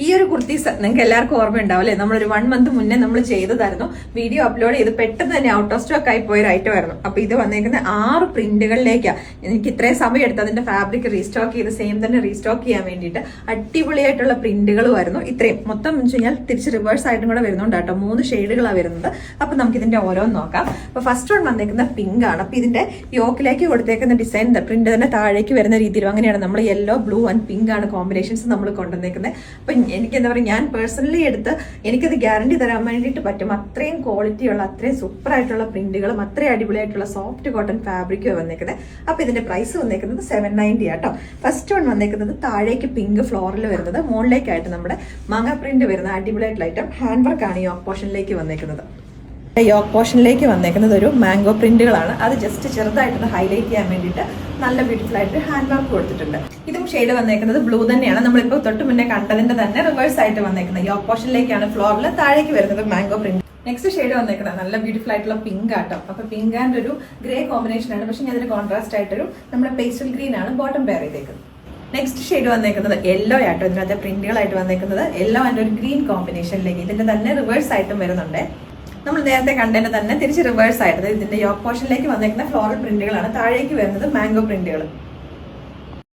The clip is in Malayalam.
ഈ ഒരു കുർത്തീസ് നിങ്ങൾക്ക് എല്ലാവർക്കും ഓർമ്മ ഉണ്ടാവും അല്ലേ? നമ്മളൊരു 1 മന്ത് മുന്നേ നമ്മൾ ചെയ്തതായിരുന്നു. വീഡിയോ അപ്ലോഡ് ചെയ്ത് പെട്ടെന്ന് തന്നെ ഔട്ട് ഓഫ് സ്റ്റോക്ക് ആയി പോയൊരു ഐറ്റം ആയിരുന്നു. അപ്പൊ ഇത് വന്നേക്കുന്ന 6 പ്രിന്റുകളിലേക്കാണ്. എനിക്ക് ഇത്രയും സമയം എടുത്ത് അതിന്റെ ഫാബ്രിക് റീസ്റ്റോക്ക് ചെയ്ത് സെയിം തന്നെ റീസ്റ്റോക്ക് ചെയ്യാൻ വേണ്ടിയിട്ട് അടിപൊളിയായിട്ടുള്ള പ്രിന്റുകളുമായിരുന്നു. ഇത്രയും മൊത്തം എന്ന് വെച്ച് കഴിഞ്ഞാൽ തിരിച്ച് റിവേഴ്സ് ആയിട്ടും കൂടെ വരുന്നുണ്ട് കേട്ടോ. 3 ഷെയ്ഡുകളാണ് വരുന്നത്. അപ്പൊ നമുക്ക് ഇതിന്റെ ഓരോന്ന് നോക്കാം. അപ്പൊ ഫസ്റ്റ് വൺ വന്നേക്കുന്ന പിങ്ക് ആണ്. അപ്പൊ ഇതിന്റെ യോക്കിലേക്ക് കൊടുത്തേക്കുന്ന ഡിസൈൻ പ്രിന്റ് തന്നെ താഴേക്ക് വരുന്ന രീതിയിലും അങ്ങനെയാണ്. നമ്മൾ യെല്ലോ, ബ്ലൂ ആൻഡ് പിങ്ക് ആണ് കോമ്പിനേഷൻസ് നമ്മൾ കൊണ്ടുവന്നേക്കുന്നത്. അപ്പൊ എനിക്ക് എന്താ പറയുക, ഞാൻ പേഴ്സണലി എടുത്ത് എനിക്കത് ഗ്യാരണ്ടി തരാൻ വേണ്ടിയിട്ട് പറ്റും. അത്രയും ക്വാളിറ്റിയുള്ള, അത്രയും സൂപ്പർ ആയിട്ടുള്ള പ്രിന്റുകളും അത്രയും അടിപൊളിയായിട്ടുള്ള സോഫ്റ്റ് കോട്ടൺ ഫാബ്രിക്കും വന്നേക്കുന്നത്. അപ്പൊ ഇതിന്റെ പ്രൈസ് വന്നേക്കുന്നത് 790 ആട്ടോ. ഫസ്റ്റ് വൺ വന്നേക്കുന്നത് താഴേക്ക് പിങ്ക് ഫ്ലോറിൽ വരുന്നത്, മുകളിലേക്കായിട്ട് നമ്മുടെ മങ്ങ പ്രിന്റ് വരുന്ന അടിപൊളിയായിട്ടുള്ള ഐറ്റം. ഹാൻഡ് വർക്ക് ആണ് ഈ പോർഷനിലേക്ക് വന്നേക്കുന്നത്. യോക്ക് പോർഷനിലേക്ക് വന്നേക്കുന്നത് ഒരു മാംഗോ പ്രിന്റുകളാണ്. അത് ജസ്റ്റ് ചെറുതായിട്ടൊന്ന് ഹൈലൈറ്റ് ചെയ്യാൻ വേണ്ടിയിട്ട് നല്ല ബ്യൂട്ടിഫുൾ ആയിട്ട് ഹാൻഡ് വർക്ക് കൊടുത്തിട്ടുണ്ട്. ഇതും ഷെയ്ഡ് വന്നേക്കുന്നത് ബ്ലൂ തന്നെയാണ്. നമ്മളിപ്പോൾ തൊട്ട് മുന്നേ കണ്ടതിന്റെ തന്നെ റിവേഴ്സ് ആയിട്ട് വന്നേക്കുന്നത്. യോക്ക് പോർഷനിലേക്കാണ് ഫ്ലോറിൽ താഴേക്ക് വരുന്നത് മാംഗോ പ്രിന്റ്. നെക്സ്റ്റ് ഷെയ്ഡ് വന്നേക്കുന്നത് നല്ല ബ്യൂട്ടിഫുൾ ആയിട്ടുള്ള പിങ്ക് ആട്ടോ. അപ്പൊ പിങ്ക് ആൻഡ് ഒരു ഗ്രേ കോമ്പിനേഷൻ ആണ്. പക്ഷെ അതിന് കോൺട്രാസ്റ്റ് ആയിട്ടൊരു നമ്മുടെ പേസ്റ്റൽ ഗ്രീൻ ആണ് ബോട്ടം പെയർ ചെയ്തേക്കുന്നത്. നെക്സ്റ്റ് ഷെയ്ഡ് വന്നേക്കുന്നത് യെല്ലോ ആട്ടോ. ഇതിനകത്ത് പ്രിന്റുകളായിട്ട് വന്നേക്കുന്നത് യെല്ലോ ആൻഡ് ഒരു ഗ്രീൻ കോമ്പിനേഷനിലേക്ക്. ഇതിന്റെ തന്നെ റിവേഴ്സ് ആയിട്ടും വരുന്നുണ്ട്. നമ്മൾ നേരത്തെ കണ്ടതിന് തന്നെ തിരിച്ച് റിവേഴ്സ് ആയിട്ട് ഇതിന്റെ യോക്ക് പോർഷനിലേക്ക് വന്നേക്കുന്ന ഫ്ലോറൽ പ്രിന്റുകളാണ്. താഴേക്ക് വരുന്നത് മാംഗോ പ്രിന്റുകൾ.